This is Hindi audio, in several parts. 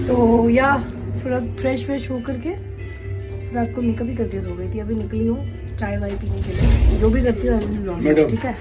सो या थोड़ा फ्रेश होकर के रात को मेकअप ही करके सो गई थी। अभी निकली हूँ चाय वाय पीने के लिए, जो भी करती हूँ ठीक है।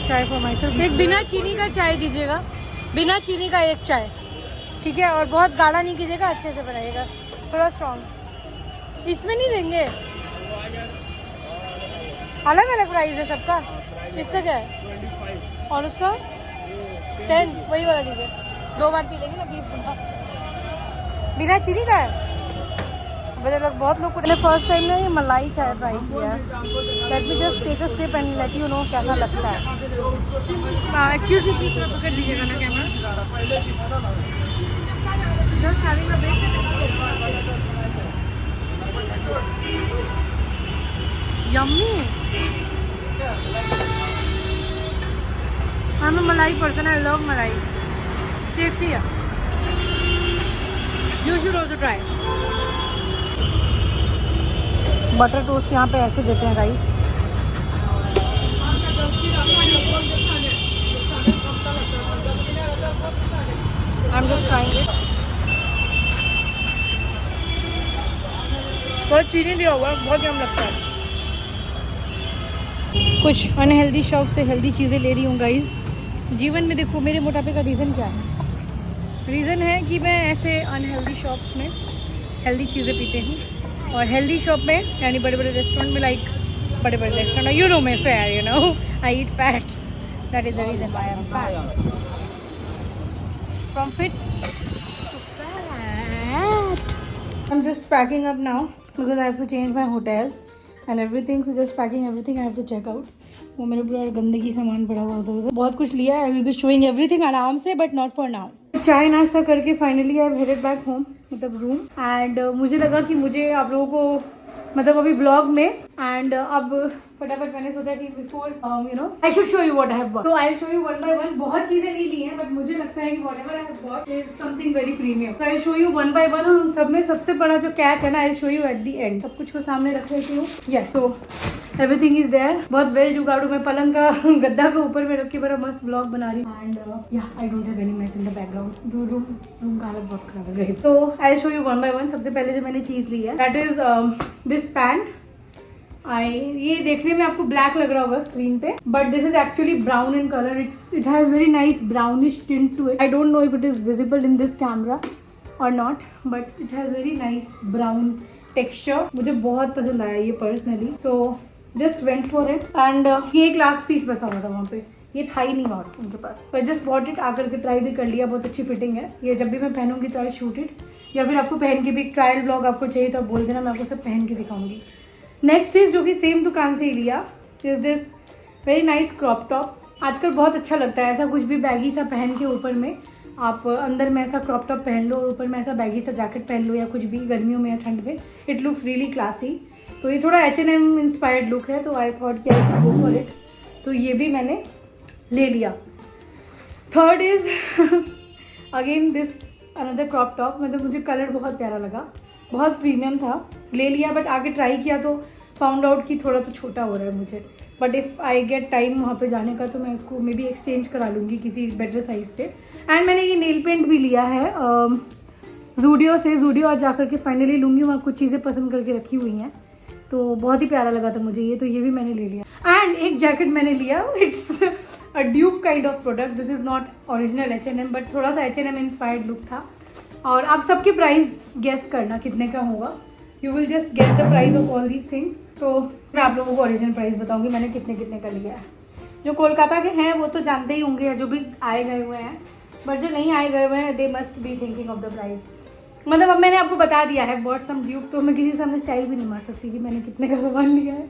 चाय फॉर माई सेल्फ। एक बिना चीनी का चाय दीजिएगा, बिना चीनी का एक चाय, ठीक है। और बहुत गाढ़ा नहीं कीजिएगा, अच्छे से बनाइएगा, थोड़ा स्ट्रॉन्ग। इसमें नहीं देंगे, अलग अलग प्राइस है सबका। इसका क्या है और उसका 10, वही वाला दीजिए। 2 बार पी लेंगे ना, 20 रुपये। बिना चीनी का है। बहुत लोग मैंने फर्स्ट टाइम ना ये मलाई चाय ट्राई किया है। Let me just take a sip and let you know कैसा लगता है। एक्सक्यूज मी प्लीज, थोड़ा पकड़ दीजिएगा ना camera. Just having a break. Yummy. I am a malai person, I love malai, tasty है। You should also try. Butter toast यहाँ पे ऐसे देते हैं guys. I am just trying it. बहुत चीनी दिया हुआ है, बहुत यम लगता है। कुछ अनहेल्दी शॉप से हेल्दी चीज़ें ले रही हूँ गाइस। जीवन में देखो मेरे मोटापे का रीज़न क्या है। रीज़न है कि मैं ऐसे अनहेल्दी शॉप्स में हेल्दी चीज़ें पीते हूँ। और हेल्दी शॉप में यानी बड़े बड़े रेस्टोरेंट में, लाइक बड़े बड़े restaurant, you know Mayfair, you know I eat fat, that is the reason why I am fat. From fit to fat. I am just packing up now because I have to change my hotel and everything. So just packing everything, I have to check out. वो मेरे पूरा गंदगी सामान पड़ा हुआ था, बहुत कुछ लिया। I will be showing everything आराम से, बट नॉट फॉर नाउ। चाय नाश्ता करके finally I headed back home, मतलब रूम। एंड मुझे लगा कि मुझे आप लोगों को मतलब अभी व्लॉग में एंड अब फटाफट मैंने सोचा कि before you know I should show you what I have bought. तो I show you one by one. बहुत चीजें नहीं ली हैं, बट मुझे लगता है कि whatever I have bought is something very premium. तो I show you one by one. और उन सब में सबसे बड़ा जो कैच है ना, I show you at the end. सब कुछ को सामने रख लेती हूँ। Yes, so everything is there. बहुत वेल जुगाड़ू। मैं पलंग का गद्दा को ऊपर में रख के बड़ा मस्त ब्लॉग बना रही हूँ। एंड या I don't have any mess in the background. Room का हालत बहुत खराब है। तो I show you one by one. सबसे पहले जो मैंने चीज ली है दैट इज दिस पैंट। ये देखने में आपको ब्लैक लग रहा होगा स्क्रीन पे, but this is actually brown in colour. It has very nice brownish tint to it. I don't know if it is visible in this camera or not, but it has very nice brown texture. मुझे बहुत पसंद आया ये personally, so just went for it. And ये एक लास्ट पीस बचा हुआ था वहाँ पे, ये था ही नहीं और उनके पास। तो जस्ट बॉट इट। आकर के ट्राई भी कर लिया, बहुत अच्छी फिटिंग है। ये जब भी मैं पहनूंगी तो आई शूट इट, या फिर आपको पहन के भी ट्रायल ब्लॉग आपको चाहिए तो आप बोल देना, मैं आपको सब पहन के दिखाऊंगी। नेक्स्ट चीज जो कि सेम दुकान से ही लिया is this very nice crop top. आजकल बहुत अच्छा लगता है ऐसा कुछ भी बैगी सा पहन के, ऊपर में आप अंदर में ऐसा क्रॉप टॉप पहन लो और ऊपर में ऐसा बैगी सा जैकेट पहन लो, या कुछ भी गर्मियों में या ठंड में। It looks really classy. तो ये थोड़ा H&M इंस्पायर्ड लुक है, तो आई थॉट कि आई गो फॉर इट। तो ये भी मैंने ले लिया। Third is again this another crop top. मतलब मुझे कलर बहुत प्यारा लगा, बहुत प्रीमियम था, ले लिया। बट आगे ट्राई किया तो फाउंड आउट कि थोड़ा तो छोटा हो रहा है मुझे। But if I get time वहाँ पे जाने का तो मैं इसको मे बी एक्सचेंज करा लूँगी किसी बेटर साइज से। एंड मैंने ये नेल पेंट भी लिया है जूडियो से। जूडियो आज जाकर के फाइनली लूँगी, वहाँ कुछ चीज़ें पसंद करके रखी हुई हैं, तो बहुत ही प्यारा लगा था मुझे ये, तो ये भी मैंने ले लिया। एंड एक जैकेट मैंने लिया, it's a dupe kind of product. This is not original H&M, but थोड़ा सा H&M इंस्पायर्ड लुक था। और आप सबके प्राइस गेस करना कितने का होगा। You will just get the price of all these things. तो मैं आप लोगों को ओरिजिनल प्राइस बताऊंगी मैंने कितने कितने का लिया है। जो कोलकाता के हैं वो तो जानते ही होंगे, जो भी आए गए हुए हैं, बट जो नहीं आए गए हुए हैं they must be thinking of the price. मतलब अब मैंने आपको बता दिया है बॉट सम ड्यूब, तो मैं किसी के सामने स्टाइल भी नहीं मार सकती कि मैंने कितने का सामान लिया है।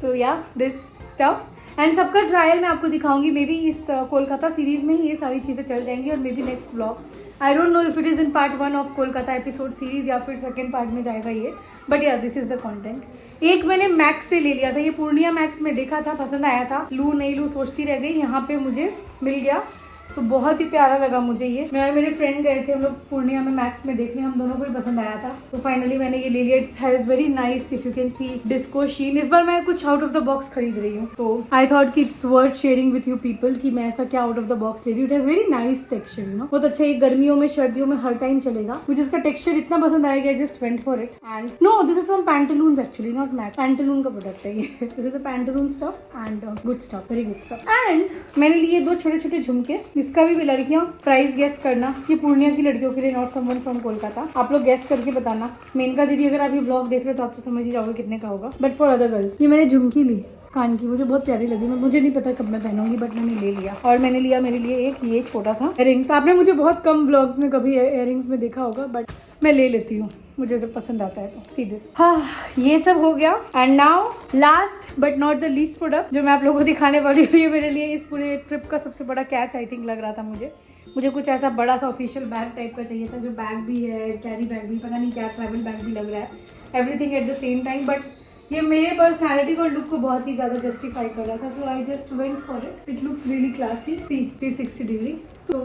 सो या दिस स्टफ एंड सबका ट्रायल मैं आपको दिखाऊंगी। मे बी इस कोलकाता सीरीज में ही ये सारी चीज़ें चल जाएंगी, और may be next blog I don't know if it is in part 1 of Kolkata episode series या फिर सेकेंड पार्ट में जाएगा ये, बट या दिस इज द कंटेंट। एक मैंने मैक्स से ले लिया था, ये पूर्णिया मैक्स में देखा था, पसंद आया था, लूँ नहीं लूँ सोचती रह गई, यहाँ पे मुझे मिल गया तो बहुत ही प्यारा लगा मुझे ये। मैं और मेरे फ्रेंड गए थे हम लोग पूर्णिया में मैक्स में देखने, हम दोनों को ही पसंद आया था, तो फाइनली मैंने ये ले लिया। It's has very nice, if you can see, disco sheen. इस बार मैं कुछ आउट ऑफ द बॉक्स खरीद रही हूँ, तो आई थॉट कि it's worth sharing with you people कि मैं ऐसा क्या आउट ऑफ द बॉक्स ले रही हूँ। It has very nice texture, you know, बहुत अच्छा। ये गर्मियों में सर्दियों में हर टाइम चलेगा। मुझे इसका टेक्सचर इतना पसंद आया, just went for it. And no, this is from Pantaloons actually, not MAC, Pantaloon का प्रोडक्ट है ये। This is a Pantaloon stuff and good stuff, very good stuff. And मैंने लिए 2 छोटे छोटे झुमके, इसका भी लड़कियां प्राइस गेस करना, ये पूर्णिया की लड़कियों के लिए, नॉट समवन फ्रॉम कोलकाता। आप लोग गेस करके बताना। मेनका दीदी अगर आप ये ब्लॉग देख रहे हो तो आप तो समझ ही जाओगे कितने का होगा, बट फॉर अदर गर्ल्स ये मैंने झुमकी ली कान की, मुझे बहुत प्यारी लगी। मुझे नहीं पता कब मैं पहनूंगी, बट मैंने ले लिया। और मैंने लिया मेरे लिए एक ये छोटा सा इयररिंग्स। आपने मुझे बहुत कम ब्लॉग्स में कभी इयररिंग्स में देखा होगा, बट मैं ले लेती हूँ, मुझे जब पसंद आता है तो। See this. हाँ, ये सब हो गया। And now last but not the least product जो मैं आप लोगों को दिखाने वाली हूँ, ये मेरे लिए इस पूरे ट्रिप का सबसे बड़ा कैच आई थिंक लग रहा था मुझे कुछ ऐसा बड़ा सा ऑफिशियल बैग टाइप का चाहिए था, जो बैग भी है, कैरी बैग भी, पता नहीं क्या, ट्रैवल बैग भी लग रहा है, everything at the same time, but ये मेरे पर्सनैलिटी और लुक को बहुत ही ज़्यादा जस्टिफाई कर रहा था, so I just went for it. It looks really classy, 360 degree, तो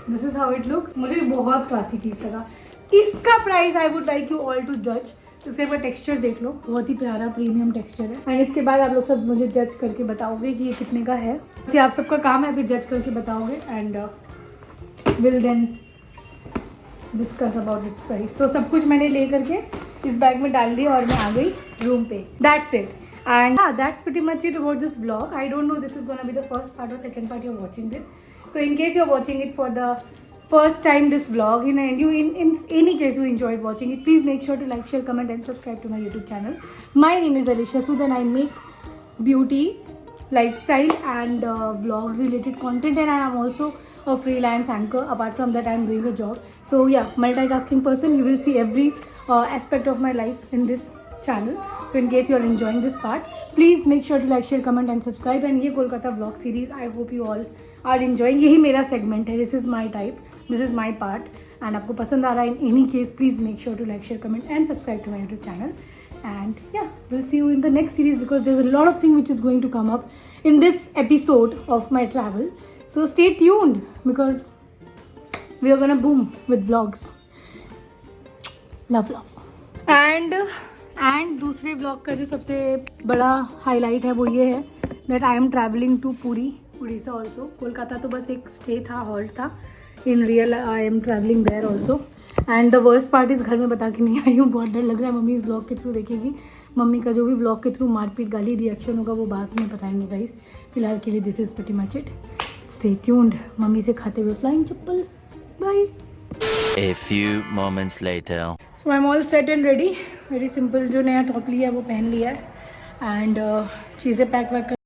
this is how it looks. मुझे बहुत क्लासी पीस लगा। इसका price I would like you all to जज। इसका एक बार टेक्सचर देख लो, बहुत ही प्यारा प्रीमियम टेक्सचर है। एंड इसके बाद आप लोग सब मुझे जज करके बताओगे कि ये कितने का है। वैसे आप सबका काम है, अभी जज करके बताओगे and will then discuss about its price. तो सब कुछ मैंने ले करके इस बैग में डाल दिया और मैं आ गई रूम पे। That's it and that's pretty much it about this blog. I don't know this is gonna be the first part or second part you are watching this, so in case you're watching it for the first time this vlog, and you in any case you enjoyed watching it, please make sure to like, share, comment and subscribe to my YouTube channel. My name is Alisha Sood and I make beauty, lifestyle and vlog related content, and I am also a freelance anchor. Apart from that I am doing a job, so yeah, multitasking person. You will see every aspect of my life in this channel, so in case you are enjoying this part, please make sure to like, share, comment and subscribe. And ये Kolkata vlog series I hope you all are enjoying. यही मेरा segment है, this is my type, this is my part, and आपको पसंद आ रहा है in any case, please make sure to like, share, comment and subscribe to my YouTube channel. And yeah, we'll see you in the next series because there's a lot of thing which is going to come up in this episode of my travel, so stay tuned because we are gonna boom with vlogs. love and दूसरे vlog का जो सबसे बड़ा highlight है वो ये है that I am traveling to Puri से also. कोलकाता तो बस एक स्टे था, हॉल्ट था, in real I am travelling there also. And the worst part is घर में बता के नहीं आई हूँ, बहुत डर लग रहा है। मम्मी इस ब्लॉग के थ्रू देखेगी, मम्मी का जो भी ब्लॉग के थ्रू मारपीट गाली रिएक्शन होगा वो बाद में बताएंगे गाइस। फिलहाल के लिए this is pretty much it, stay tuned. मम्मी से खाते हुए फ्लाइंग चप्पल, bye. A few moments later. So I am all set and ready, very simple. जो नया टॉप लिया है वो पहन लिया है एंड चीज़ें पैक वैक